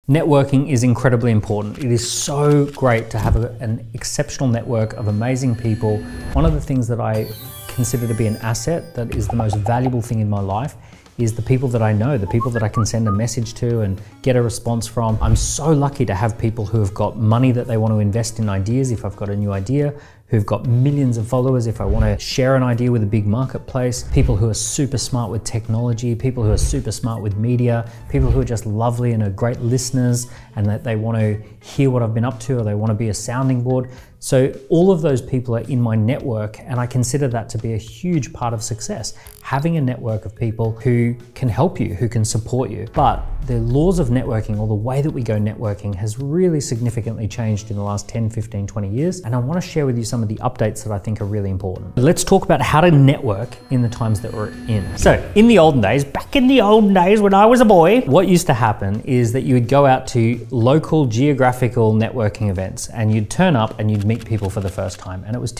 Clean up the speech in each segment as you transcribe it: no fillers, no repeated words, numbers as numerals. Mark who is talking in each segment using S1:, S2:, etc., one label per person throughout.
S1: Networking is incredibly important. It is so great to have an exceptional network of amazing people. One of the things that I consider to be an asset that is the most valuable thing in my life is the people that I know, the people that I can send a message to and get a response from. I'm so lucky to have people who have got money that they want to invest in ideas if I've got a new idea, who've got millions of followers if I want to share an idea with a big marketplace, people who are super smart with technology, people who are super smart with media, people who are just lovely and are great listeners and that they want to hear what I've been up to or they want to be a sounding board. So all of those people are in my network, and I consider that to be a huge part of success. Having a network of people who can help you, who can support you. But the laws of networking, or the way that we go networking, has really significantly changed in the last 10, 15, 20 years. And I want to share with you some of the updates that I think are really important. Let's talk about how to network in the times that we're in. So in the olden days, back in the olden days when I was a boy, what used to happen is that you would go out to local geographical networking events and you'd turn up and you'd meet people for the first time. And it was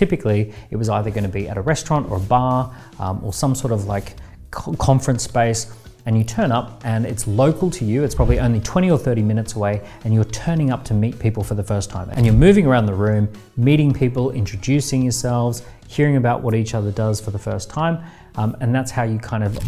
S1: either going to be at a restaurant or a bar or some sort of like conference space. And you turn up and it's local to you. It's probably only 20 or 30 minutes away and you're turning up to meet people for the first time. And you're moving around the room, meeting people, introducing yourselves, hearing about what each other does for the first time. And that's how you kind of,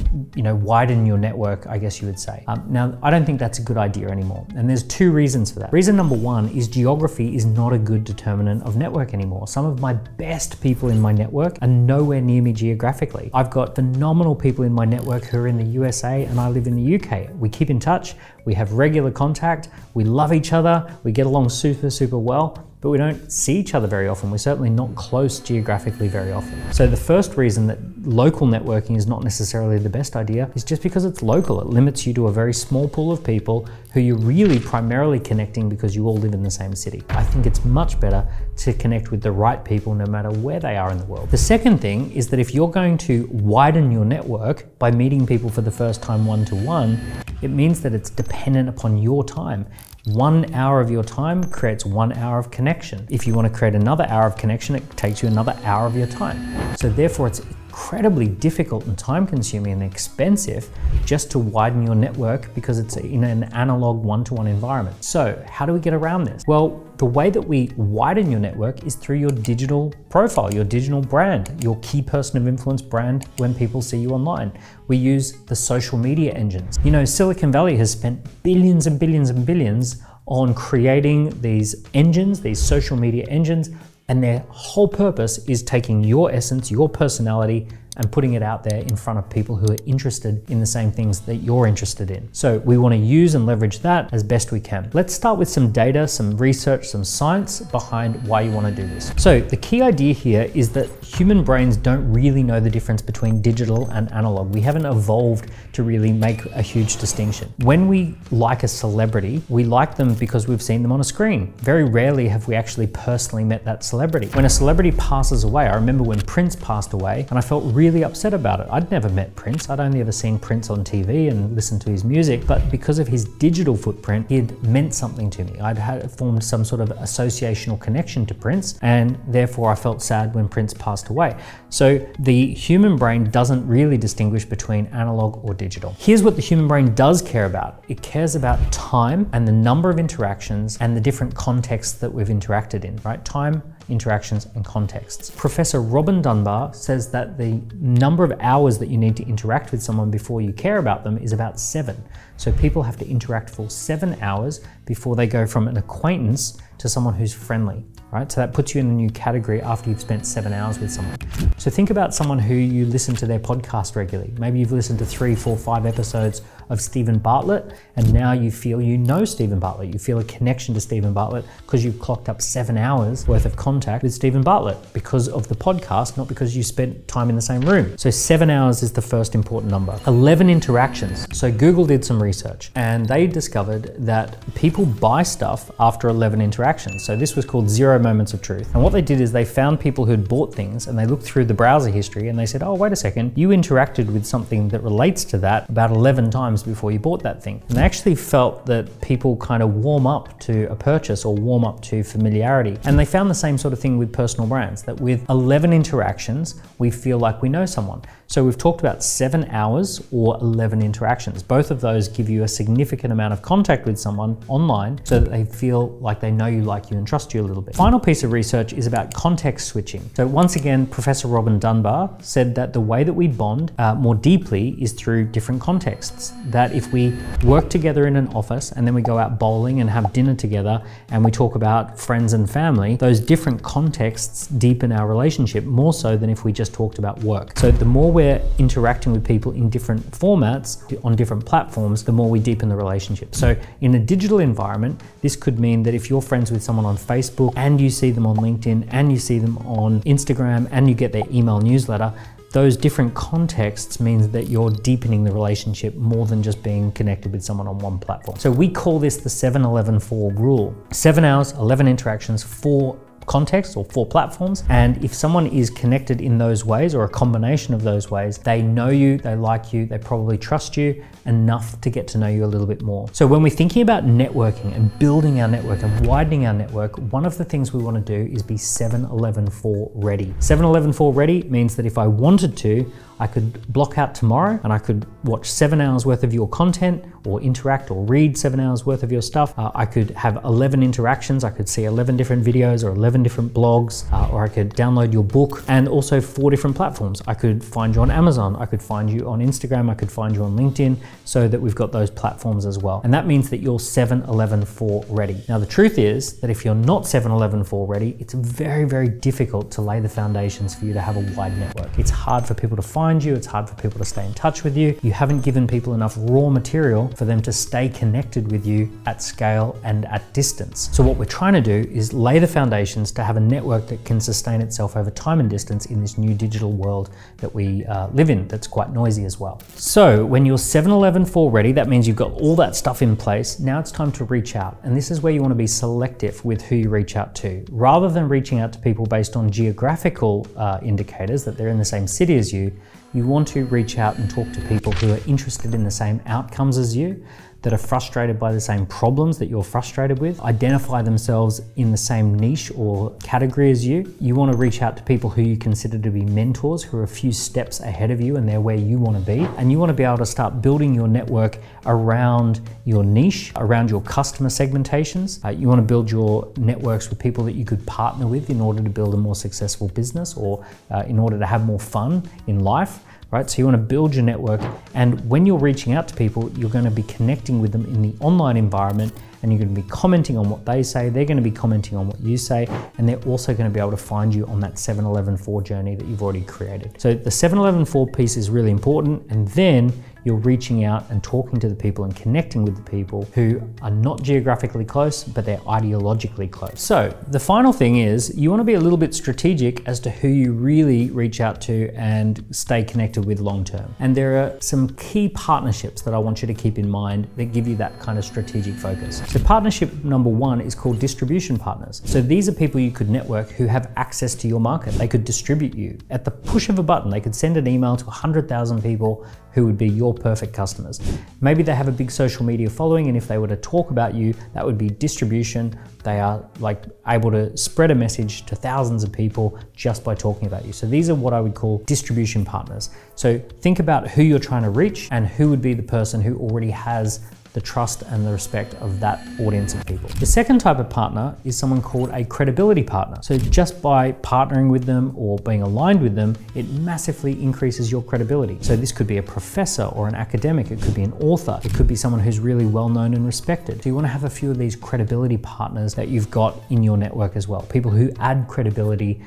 S1: widen your network, I guess you would say. Now, I don't think that's a good idea anymore. And there's two reasons for that. Reason number one is geography is not a good determinant of network anymore. Some of my best people in my network are nowhere near me geographically. I've got phenomenal people in my network who are in the USA and I live in the UK. We keep in touch, we have regular contact, we love each other, we get along super, super well, but we don't see each other very often. We're certainly not close geographically very often. So the first reason that local networking is not necessarily the best idea is just because it's local. It limits you to a very small pool of people who you're really primarily connecting because you all live in the same city. I think it's much better to connect with the right people no matter where they are in the world. The second thing is that if you're going to widen your network by meeting people for the first time one-to-one, it means that it's dependent upon your time. 1 hour of your time creates 1 hour of connection. If you want to create another hour of connection, it takes you another hour of your time. So therefore, it's incredibly difficult and time consuming and expensive just to widen your network because it's in an analog one-to-one environment. So how do we get around this? Well, the way that we widen your network is through your digital profile, your digital brand, your key person of influence brand when people see you online. We use the social media engines. Silicon Valley has spent billions and billions and billions on creating these engines, these social media engines, and their whole purpose is taking your essence, your personality, and putting it out there in front of people who are interested in the same things that you're interested in. So we want to use and leverage that as best we can. Let's start with some data, some research, some science behind why you want to do this. So the key idea here is that human brains don't really know the difference between digital and analog. We haven't evolved to really make a huge distinction. When we like a celebrity, we like them because we've seen them on a screen. Very rarely have we actually personally met that celebrity. When a celebrity passes away, I remember when Prince passed away and I felt really upset about it. I'd never met Prince. I'd only ever seen Prince on TV and listened to his music, but because of his digital footprint, he had meant something to me. I'd formed some sort of associational connection to Prince, and therefore I felt sad when Prince passed away. So the human brain doesn't really distinguish between analog or digital. Here's what the human brain does care about. It cares about time and the number of interactions and the different contexts that we've interacted in, right? Time, interactions, and contexts. Professor Robin Dunbar says that the number of hours that you need to interact with someone before you care about them is about 7. So people have to interact for 7 hours before they go from an acquaintance to someone who's friendly, right? So that puts you in a new category after you've spent 7 hours with someone. So think about someone who you listen to their podcast regularly. Maybe you've listened to 3, 4, 5 episodes of Stephen Bartlett, and now you feel you know Stephen Bartlett. You feel a connection to Stephen Bartlett because you've clocked up 7 hours worth of contact with Stephen Bartlett because of the podcast, not because you spent time in the same room. So 7 hours is the first important number. 11 interactions. So Google did some research and they discovered that people buy stuff after 11 interactions. So this was called 0 moments of truth. And what they did is they found people who'd bought things and they looked through the browser history and they said, oh, wait a second, you interacted with something that relates to that about 11 times before you bought that thing. And they actually felt that people kind of warm up to a purchase or warm up to familiarity. And they found the same sort of thing with personal brands, that with 11 interactions, we feel like we know someone. So we've talked about 7 hours or 11 interactions. Both of those give you a significant amount of contact with someone online so that they feel like they know you, like you, and trust you a little bit. Final piece of research is about context switching. So once again, Professor Robin Dunbar said that the way that we bond more deeply is through different contexts. That if we work together in an office and then we go out bowling and have dinner together and we talk about friends and family, those different contexts deepen our relationship more so than if we just talked about work. So the more we're interacting with people in different formats on different platforms, the more we deepen the relationship. So in a digital environment, this could mean that if you're friends with someone on Facebook and you see them on LinkedIn and you see them on Instagram and you get their email newsletter, those different contexts means that you're deepening the relationship more than just being connected with someone on one platform. So we call this the 7-11-4 rule. 7 hours, 11 interactions, 4 contexts or 4 platforms. And if someone is connected in those ways or a combination of those ways, they know you, they like you, they probably trust you enough to get to know you a little bit more. So when we're thinking about networking and building our network and widening our network, one of the things we want to do is be 7-11-4 ready. 7-11-4 ready means that if I wanted to, I could block out tomorrow and I could watch 7 hours worth of your content or interact or read 7 hours worth of your stuff. I could have 11 interactions. I could see 11 different videos or 11 different blogs, or I could download your book, and also 4 different platforms. I could find you on Amazon. I could find you on Instagram. I could find you on LinkedIn, so that we've got those platforms as well. And that means that you're 7-11-4 ready. Now, the truth is that if you're not 7-11-4 ready, it's very, very difficult to lay the foundations for you to have a wide network. It's hard for people to find you. It's hard for people to stay in touch with you. You haven't given people enough raw material for them to stay connected with you at scale and at distance. So what we're trying to do is lay the foundations to have a network that can sustain itself over time and distance in this new digital world that we live in, that's quite noisy as well. So when you're 7-11-4 ready, that means you've got all that stuff in place. Now it's time to reach out. And this is where you want to be selective with who you reach out to. Rather than reaching out to people based on geographical indicators that they're in the same city as you, you want to reach out and talk to people who are interested in the same outcomes as you, that are frustrated by the same problems that you're frustrated with, identify themselves in the same niche or category as you. You want to reach out to people who you consider to be mentors, who are a few steps ahead of you and they're where you want to be. And you want to be able to start building your network around your niche, around your customer segmentations. You want to build your networks with people that you could partner with in order to build a more successful business, or in order to have more fun in life. Right? So you want to build your network, and when you're reaching out to people, you're going to be connecting with them in the online environment, and you're going to be commenting on what they say, they're going to be commenting on what you say, and they're also going to be able to find you on that 7-11-4 journey that you've already created. So the 7-11-4 piece is really important, and then you're reaching out and talking to the people and connecting with the people who are not geographically close, but they're ideologically close. So the final thing is you want to be a little bit strategic as to who you really reach out to and stay connected with long term. And there are some key partnerships that I want you to keep in mind that give you that kind of strategic focus. So partnership number 1 is called distribution partners. So these are people you could network who have access to your market. They could distribute you. At the push of a button, they could send an email to 100,000 people who would be your perfect customers. Maybe they have a big social media following, and if they were to talk about you, that would be distribution. They are like able to spread a message to thousands of people just by talking about you. So these are what I would call distribution partners. So think about who you're trying to reach and who would be the person who already has the trust and the respect of that audience of people. The second type of partner is someone called a credibility partner. So just by partnering with them or being aligned with them, it massively increases your credibility. So this could be a professor or an academic, it could be an author, it could be someone who's really well known and respected. So you want to have a few of these credibility partners that you've got in your network as well. People who add credibility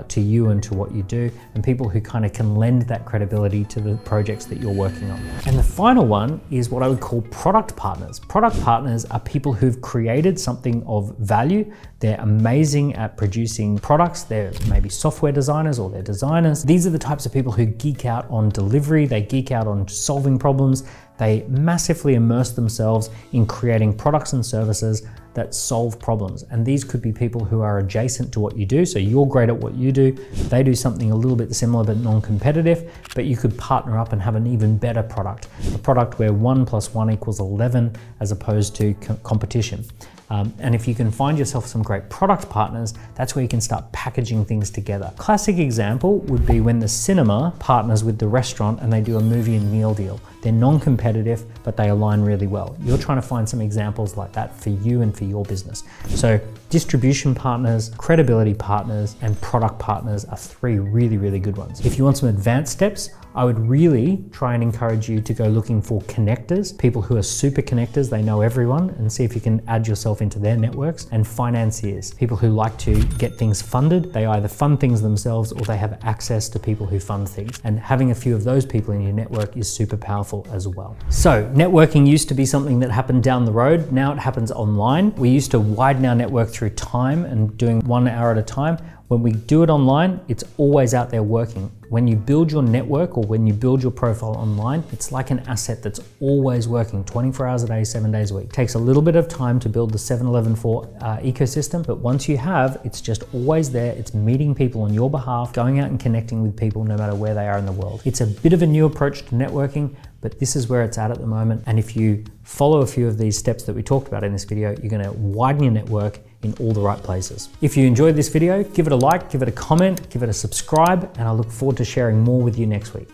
S1: to you and to what you do, and people who kind of can lend that credibility to the projects that you're working on. And the final one is what I would call product partners. Product partners are people who've created something of value. They're amazing at producing products. They're maybe software designers or they're designers. These are the types of people who geek out on delivery. They geek out on solving problems. They massively immerse themselves in creating products and services that solve problems. And these could be people who are adjacent to what you do. So you're great at what you do. They do something a little bit similar but non-competitive, but you could partner up and have an even better product. A product where 1 + 1 = 11 as opposed to competition. And if you can find yourself some great product partners, that's where you can start packaging things together. Classic example would be when the cinema partners with the restaurant and they do a movie and meal deal. They're non-competitive, but they align really well. You're trying to find some examples like that for you and for your business. So distribution partners, credibility partners, and product partners are 3 really, really good ones. If you want some advanced steps, I would really try and encourage you to go looking for connectors, people who are super connectors, they know everyone, and see if you can add yourself into their networks, and financiers, people who like to get things funded. They either fund things themselves or they have access to people who fund things. And having a few of those people in your network is super powerful as well. So networking used to be something that happened down the road. Now it happens online. We used to widen our network through time and doing 1 hour at a time. When we do it online, it's always out there working. When you build your network or when you build your profile online, it's like an asset that's always working 24 hours a day, 7 days a week. It takes a little bit of time to build the 7-11-4 ecosystem, but once you have, it's just always there. It's meeting people on your behalf, going out and connecting with people no matter where they are in the world. It's a bit of a new approach to networking, but this is where it's at the moment. And if you follow a few of these steps that we talked about in this video, you're gonna widen your network in all the right places. If you enjoyed this video, give it a like, give it a comment, give it a subscribe, and I look forward to sharing more with you next week.